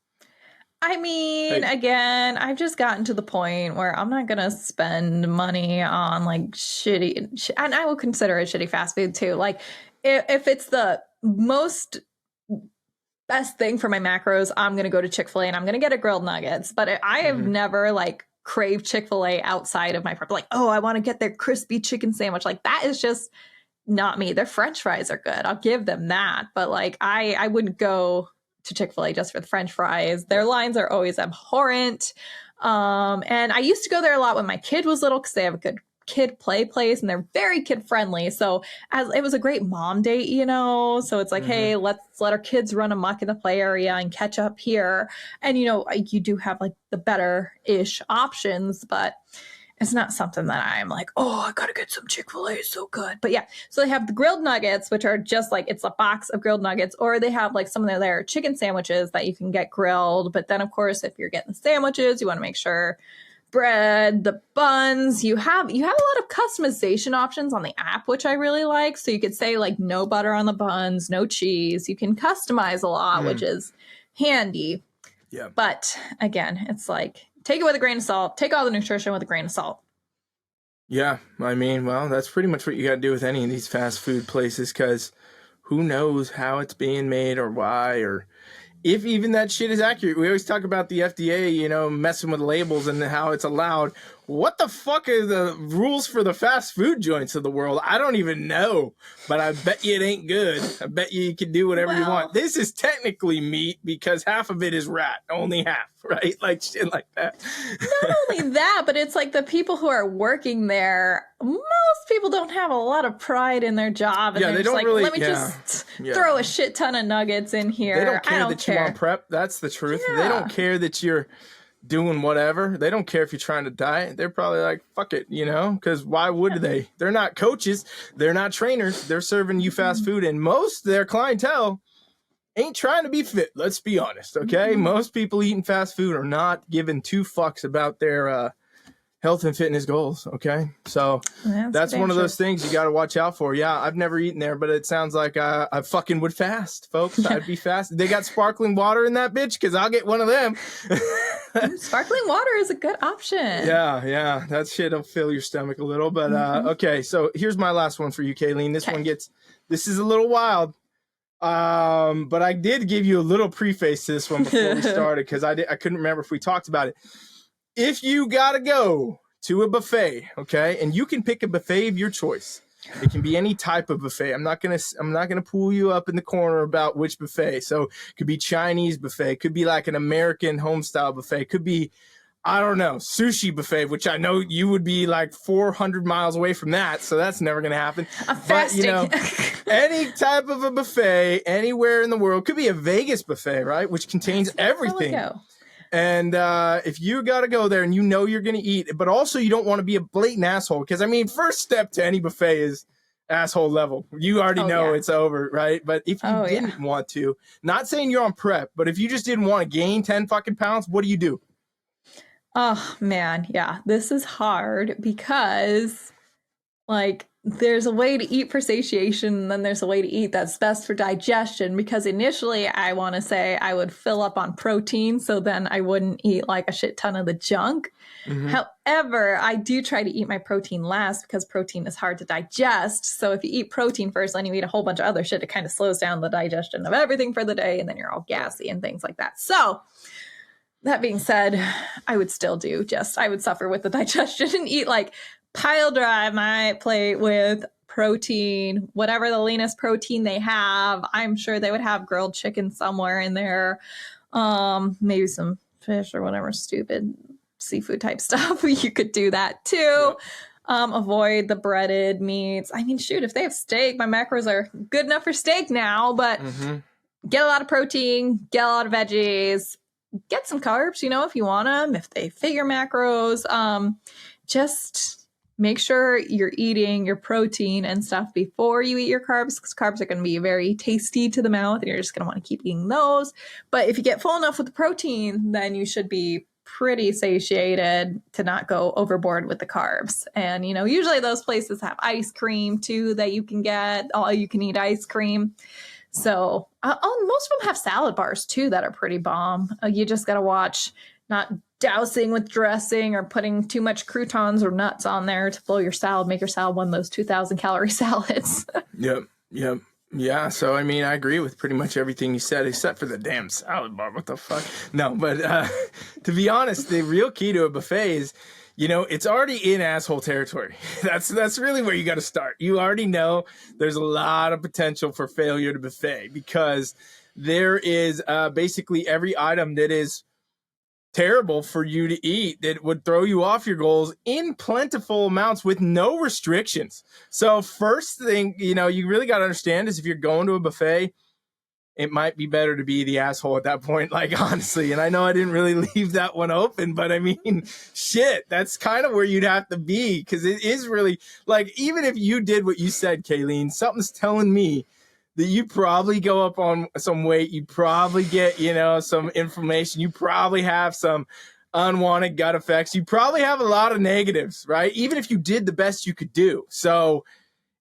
I mean, again, I've just gotten to the point where I'm not going to spend money on like shitty, and I will consider it shitty fast food too. Like if it's the most best thing for my macros, I'm going to go to Chick-fil-A and I'm going to get a grilled nuggets. But I have never like craved Chick-fil-A outside of my prep. Like, oh, I want to get their crispy chicken sandwich. Like that is just not me. Their French fries are good. I'll give them that. But like, I wouldn't go to Chick-fil-A just for the French fries. Their lines are always abhorrent. And I used to go there a lot when my kid was little because they have a good kid play place and they're very kid friendly. So as it was a great mom date, so it's like, hey, let's let our kids run amok in the play area and catch up here. And, you do have like the better-ish options, but it's not something that I'm like, oh, I gotta get some Chick-fil-A, it's so good. But yeah, so they have the grilled nuggets, which are just like, it's a box of grilled nuggets, or they have like some of their chicken sandwiches that you can get grilled. But then of course, if you're getting the sandwiches, you want to make sure bread, the buns, you have a lot of customization options on the app, which I really like. So you could say like no butter on the buns, no cheese. You can customize a lot, which is handy. Yeah. But again, it's like, take it with a grain of salt. Take all the nutrition with a grain of salt.
Yeah, I mean, well, that's pretty much what you got to do with any of these fast food places, because who knows how it's being made or why, or if even that shit is accurate. We always talk about the FDA, messing with labels and how it's allowed. What the fuck are the rules for the fast food joints of the world? I don't even know, but I bet you it ain't good. I bet you can do whatever you want. This is technically meat because half of it is rat, only half, right? Like shit like that.
Not only that, but it's like the people who are working there, most people don't have a lot of pride in their job. And
yeah,
they're
they
just
don't
like,
really,
let me just throw a shit ton of nuggets in here.
They don't care that you're on prep. That's the truth. Yeah. They don't care that you're doing whatever. They don't care if you're trying to diet. They're probably like, fuck it, you know, because why would they? They're not coaches. They're not trainers. They're serving you fast food. And most of their clientele ain't trying to be fit. Let's be honest, okay? Most people eating fast food are not giving two fucks about their health and fitness goals, okay? So that's one of those things you got to watch out for. Yeah, I've never eaten there, but it sounds like I fucking would fast, folks. I'd be fast. They got sparkling water in that bitch, because I'll get one of them.
Sparkling water is a good option.
Yeah, that shit'll fill your stomach a little. But okay, so here's my last one for you, Caileen. This is a little wild. But I did give you a little preface to this one before we started, because I couldn't remember if we talked about it. If you gotta go to a buffet, okay, and you can pick a buffet of your choice. It can be any type of buffet. I'm not gonna pull you up in the corner about which buffet. So it could be Chinese buffet, it could be like an American home style buffet, it could be, I don't know, sushi buffet, which I know you would be like 400 miles away from that, so that's never gonna happen.
I'm fasting.
But, you know, any type of a buffet anywhere in the world, could be a Vegas buffet, right, which contains everything. And if you got to go there and you know you're going to eat, but also you don't want to be a blatant asshole, because, I mean, first step to any buffet is asshole level. You already know it's over, right? But if you didn't want to, not saying you're on prep, but if you just didn't want to gain 10 fucking pounds, what do you do?
Oh, man. Yeah, this is hard because, like, there's a way to eat for satiation, and then there's a way to eat that's best for digestion, because initially I want to say I would fill up on protein, so then I wouldn't eat like a shit ton of the junk. However, I do try to eat my protein last, because protein is hard to digest. So if you eat protein first, then you eat a whole bunch of other shit, it kind of slows down the digestion of everything for the day, and then you're all gassy and things like that. So that being said, I would still I would suffer with the digestion and eat like pile drive my plate with protein, whatever the leanest protein they have. I'm sure they would have grilled chicken somewhere in there. Maybe some fish or whatever stupid seafood type stuff. You could do that too. Avoid the breaded meats. I mean, shoot, if they have steak, my macros are good enough for steak now, but get a lot of protein, get a lot of veggies, get some carbs, you know, if you want them, if they fit your macros. Just make sure you're eating your protein and stuff before you eat your carbs, because carbs are going to be very tasty to the mouth and you're just going to want to keep eating those. But if you get full enough with the protein, then you should be pretty satiated to not go overboard with the carbs. And, you know, usually those places have ice cream too that you can get, all you can eat ice cream. So most of them have salad bars too that are pretty bomb. You just got to watch not dousing with dressing or putting too much croutons or nuts on there to blow your salad, make your salad one of those 2,000 calorie salads. Yep.
Yeah, so I mean, I agree with pretty much everything you said, except for the damn salad bar. What the fuck? No, but to be honest, the real key to a buffet is, you know, it's already in asshole territory. That's really where you got to start. You already know there's a lot of potential for failure to buffet, because there is basically every item that is terrible for you to eat that would throw you off your goals in plentiful amounts with no restrictions. So first thing, you know, you really got to understand is if you're going to a buffet, it might be better to be the asshole at that point, like, honestly. And I know I didn't really leave that one open, but I mean, shit, that's kind of where you'd have to be, because it is really, like, even if you did what you said, Caileen, something's telling me that you probably go up on some weight, you probably get, you know, some inflammation, you probably have some unwanted gut effects, you probably have a lot of negatives, right? Even if you did the best you could do. So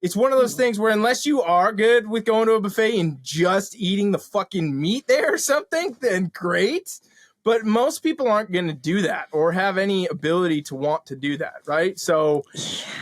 it's one of those things where unless you are good with going to a buffet and just eating the fucking meat there or something, then great. But most people aren't going to do that or have any ability to want to do that, right? So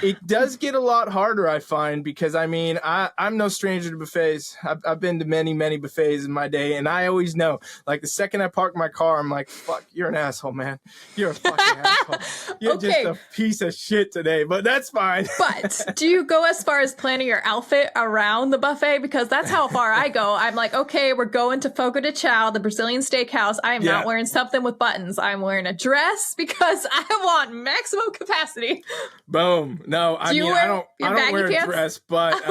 it does get a lot harder, I find, because, I mean, I'm no stranger to buffets. I've been to many, many buffets in my day, and I always know, like, the second I park my car, I'm like, fuck, you're an asshole, man. You're a fucking asshole. You're just a piece of shit today, but that's fine.
But do you go as far as planning your outfit around the buffet? Because that's how far I go. I'm like, okay, we're going to Fogo de Chao, the Brazilian steakhouse. I am not wearing something with buttons. I'm wearing a dress because I want maximum capacity.
Boom. No, I mean, I don't wear a dress, but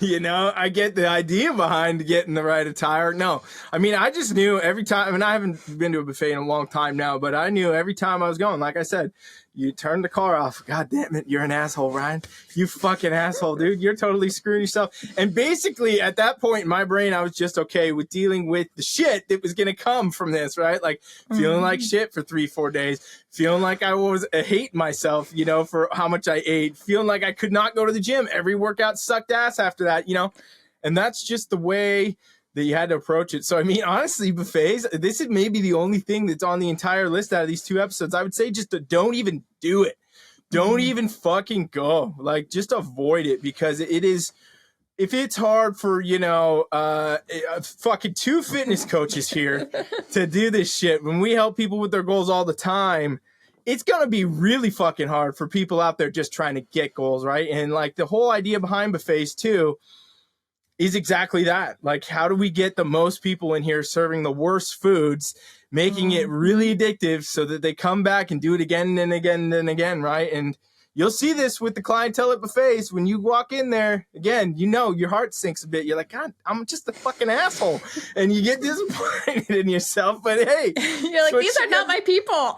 You know, I get the idea behind getting the right attire. No, I mean, I just knew every time. I mean, I haven't been to a buffet in a long time now, but I knew every time I was going, like I said, you turn the car off. God damn it, you're an asshole, Ryan. You fucking asshole, dude. You're totally screwing yourself. And basically, at that point in my brain, I was just okay with dealing with the shit that was going to come from this, right? Like feeling like shit for 3-4 days, feeling like I was hating myself, you know, for how much I ate, feeling like I could not go to the gym. Every workout sucked ass after that, you know? And that's just the way that you had to approach it. So, I mean, honestly, buffets, this is maybe the only thing that's on the entire list out of these 2 episodes. I would say just don't even do it. Don't even fucking go. Like, just avoid it, because it is, if it's hard for, you know, fucking 2 fitness coaches here to do this shit, when we help people with their goals all the time, it's going to be really fucking hard for people out there just trying to get goals, right? And like the whole idea behind buffets too is exactly that. Like, how do we get the most people in here serving the worst foods, making it really addictive so that they come back and do it again and again and again, right? And you'll see this with the clientele at buffets. When you walk in there, again, you know, your heart sinks a bit. You're like, God, I'm just a fucking asshole. And you get disappointed in yourself. But hey.
You're like, these are not my people.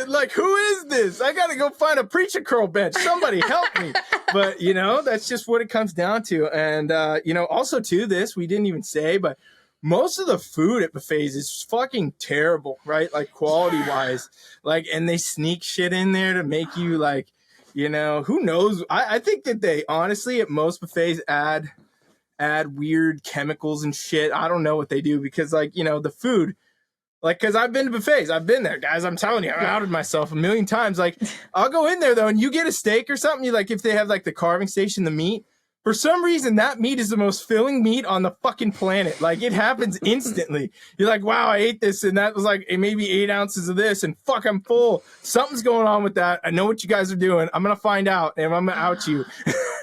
Like, who is this? I got to go find a preacher curl bench. Somebody help me. But, you know, that's just what it comes down to. And, you know, also to this, we didn't even say, but most of the food at buffets is fucking terrible, right? Like quality wise, like, and they sneak shit in there to make you like, you know, who knows? I think that they honestly at most buffets add weird chemicals and shit. I don't know what they do, because like, you know, the food, like, because I've been to buffets. I've been there, guys. I'm telling you, I've outed myself a million times. Like, I'll go in there though, and you get a steak or something. You like, if they have like the carving station, the meat. For some reason, that meat is the most filling meat on the fucking planet. Like, it happens instantly. You're like, wow, I ate this, and that was like maybe 8 ounces of this, and fuck, I'm full. Something's going on with that. I know what you guys are doing. I'm going to find out, and I'm going to out you.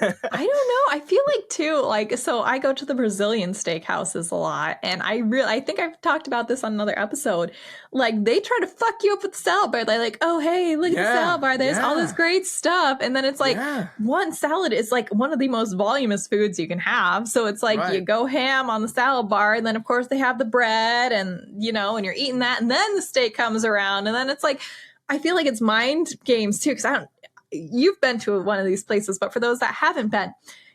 I don't know. I feel like too, like, so I go to the Brazilian steakhouses a lot, and I think I've talked about this on another episode. Like, they try to fuck you up with the salad bar. They're like, oh, hey, look at the salad bar. There's all this great stuff. And then it's like, one salad is like one of the most voluminous foods you can have. So it's like you go ham on the salad bar, and then of course they have the bread, and, you know, and you're eating that, and then the steak comes around, and then it's like, I feel like it's mind games too, because you've been to one of these places, but for those that haven't been,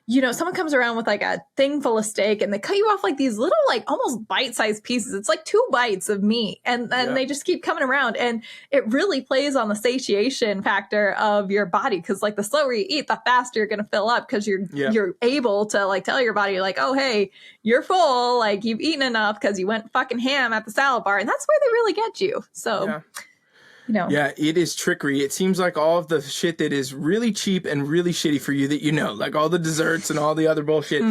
you know, someone comes around with like a thing full of steak, and they cut you off like these little, like almost bite-sized pieces. It's like 2 bites of meat, and then they just keep coming around, and it really plays on the satiation factor of your body, because like the slower you eat, the faster you're going to fill up, because you're able to like tell your body like, oh, hey, you're full, like you've eaten enough because you went fucking ham at the salad bar, and that's where they really get you. So you know. Yeah,
it is trickery. It seems like all of the shit that is really cheap and really shitty for you that, you know, like all the desserts and all the other bullshit,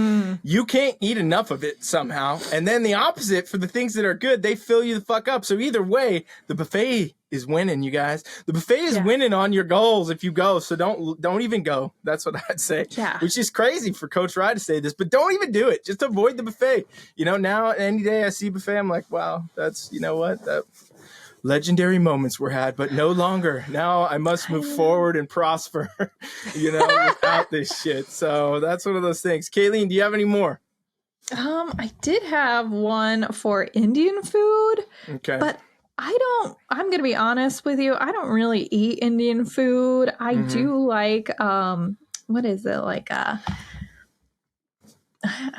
you can't eat enough of it somehow. And then the opposite for the things that are good, they fill you the fuck up. So either way, the buffet is winning, you guys. The buffet is winning on your goals if you go. So don't even go. That's what I'd say. Yeah. Which is crazy for Coach Ry to say this, but don't even do it. Just avoid the buffet. You know, now any day I see buffet, I'm like, wow, that's, you know what, that legendary moments were had, but no longer. Now I must move forward and prosper, you know, without this shit. So that's one of those things. Caileen, do you have any more?
I did have one for Indian food. Okay. But I'm going to be honest with you. I don't really eat Indian food. I do like, what is it? Like, I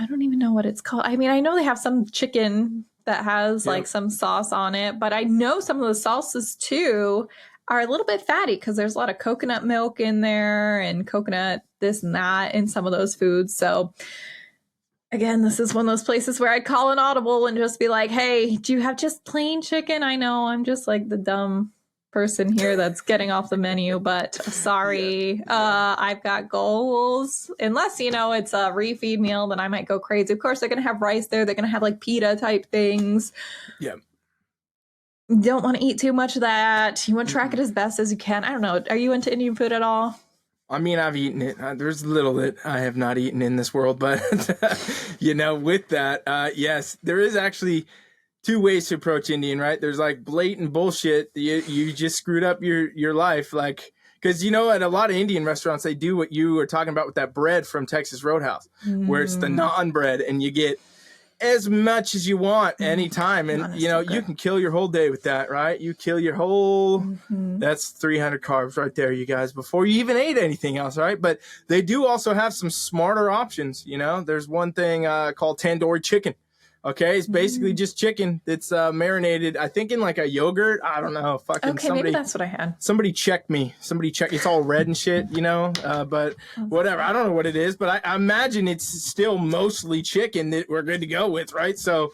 don't even know what it's called. I mean, I know they have some chicken that has like some sauce on it, but I know some of the sauces too are a little bit fatty, because there's a lot of coconut milk in there and coconut this and that in some of those foods. So again, this is one of those places where I'd call an audible and just be like, hey, do you have just plain chicken? I know I'm just like the dumb person here that's getting off the menu, but sorry, I've got goals. Unless, you know, it's a refeed meal, then I might go crazy. Of course, they're going to have rice there. They're going to have like pita type things. Yeah. Don't want to eat too much of that. You want to track it as best as you can. I don't know. Are you into Indian food at all?
I mean, I've eaten it. There's little that I have not eaten in this world, but, you know, with that, yes, there is actually 2 ways to approach Indian, right? There's like blatant bullshit. You just screwed up your life. Like, Because, at a lot of Indian restaurants, they do what you were talking about with that bread from Texas Roadhouse, where it's the naan bread and you get as much as you want anytime. And, you can kill your whole day with that, right? You kill your whole, that's 300 carbs right there, you guys, before you even ate anything else, right? But they do also have some smarter options. There's one thing called tandoori chicken. Okay, it's basically just chicken that's marinated, I think, in like a yogurt. I don't know.
Maybe that's what I had.
Somebody check me. It's all red and shit, but whatever. I don't know what it is, but I imagine it's still mostly chicken that we're good to go with, right? So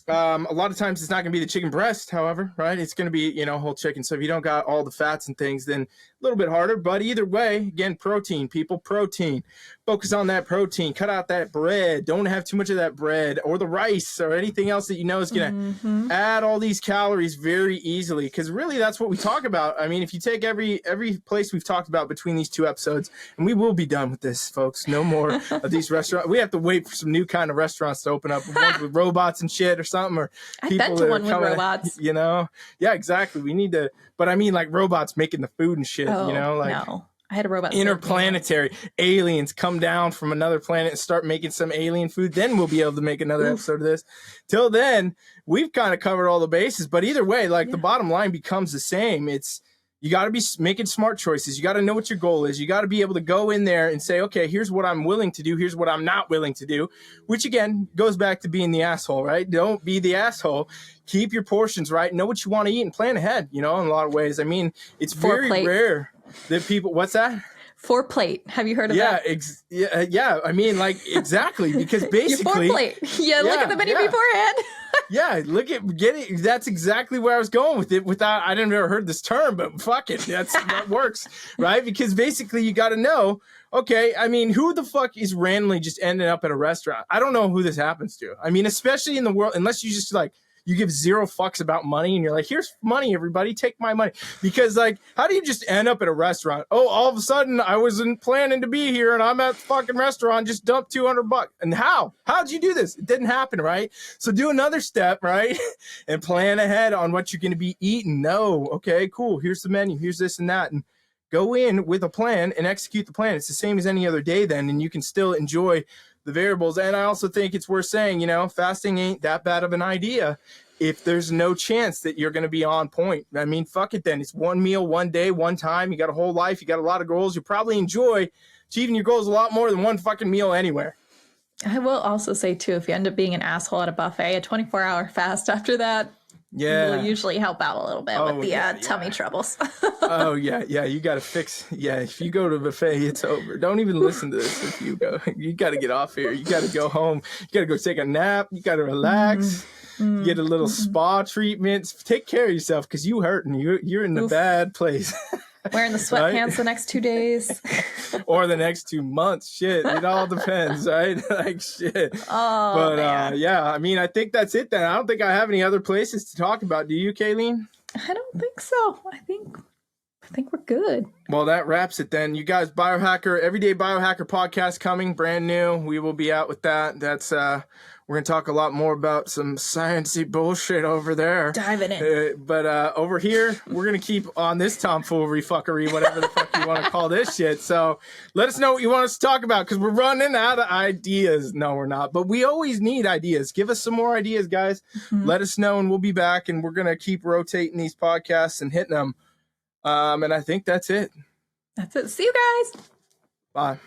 a lot of times it's not going to be the chicken breast, however, right? It's going to be, whole chicken. So if you don't got all the fats and things, then a little bit harder. But either way, again, protein, people, protein. Focus on that protein. Cut out that bread. Don't have too much of that bread or the rice or anything else that is going to add all these calories very easily. Because really, that's what we talk about. I mean, if you take every place we've talked about between these two episodes, and we will be done with this, folks. No more of these restaurants. We have to wait for some new kind of restaurants to open up, ones with robots and shit or something. Or
I've been to one with robots.
Yeah, exactly. We need to, but I mean, like robots making the food and shit.
No. I had a robot.
Interplanetary aliens come down from another planet and start making some alien food. Then we'll be able to make another episode of this. Till then, we've kind of covered all the bases. But either way, the bottom line becomes the same. It's you got to be making smart choices. You got to know what your goal is. You got to be able to go in there and say, okay, here's what I'm willing to do. Here's what I'm not willing to do. Which again goes back to being the asshole, right? Don't be the asshole. Keep your portions right. Know what you want to eat and plan ahead. In a lot of ways. I mean, it's very rare that people. What's that?
4-plate. Have you heard of that?
Yeah. I mean, exactly, because basically,
your 4-plate. Look at the menu beforehand.
Get it. That's exactly where I was going with it. I didn't ever heard this term, but fuck it, that works, right? Because basically, you got to know. Okay, I mean, who the fuck is randomly just ending up at a restaurant? I don't know who this happens to. I mean, especially in the world, unless you just you give zero fucks about money and you're like, here's money, everybody, take my money. Because how do you just end up at a restaurant? Oh, all of a sudden I wasn't planning to be here and I'm at the fucking restaurant, just dump $200. And how'd you do this? It didn't happen, right? So do another step, right? And plan ahead on what you're going to be eating. No, okay, cool. Here's the menu. Here's this and that. And go in with a plan and execute the plan. It's the same as any other day then, and you can still enjoy the variables. And I also think it's worth saying, fasting ain't that bad of an idea if there's no chance that you're going to be on point. I mean, fuck it then. It's one meal, one day, one time. You got a whole life. You got a lot of goals. You probably enjoy achieving your goals a lot more than one fucking meal anywhere.
I will also say, too, if you end up being an asshole at a buffet, a 24-hour fast after that will usually help out a little bit with the tummy troubles.
Oh, yeah. You got to fix. Yeah, if you go to a buffet, it's over. Don't even listen to this if you go. You got to get off here. You got to go home. You got to go take a nap. You got to relax. Get a little spa treatment. Take care of yourself because you hurting. You're in a bad place.
Wearing the sweatpants the next 2 days.
Or the next 2 months. Shit. It all depends, right? Shit.
Oh,
but
man.
I mean, I think that's it then. I don't think I have any other places to talk about. Do you, Caileen?
I don't think so. I think we're good.
Well, that wraps it then. You guys, Everyday Biohacker podcast coming, brand new. We will be out with that. That's we're going to talk a lot more about some sciencey bullshit over there.
Diving in.
But over here, we're going to keep on this tomfoolery fuckery, whatever the fuck you want to call this shit. So let us know what you want us to talk about because we're running out of ideas. No, we're not. But we always need ideas. Give us some more ideas, guys. Let us know and we'll be back. And we're going to keep rotating these podcasts and hitting them. And I think that's it.
That's it. See you guys.
Bye.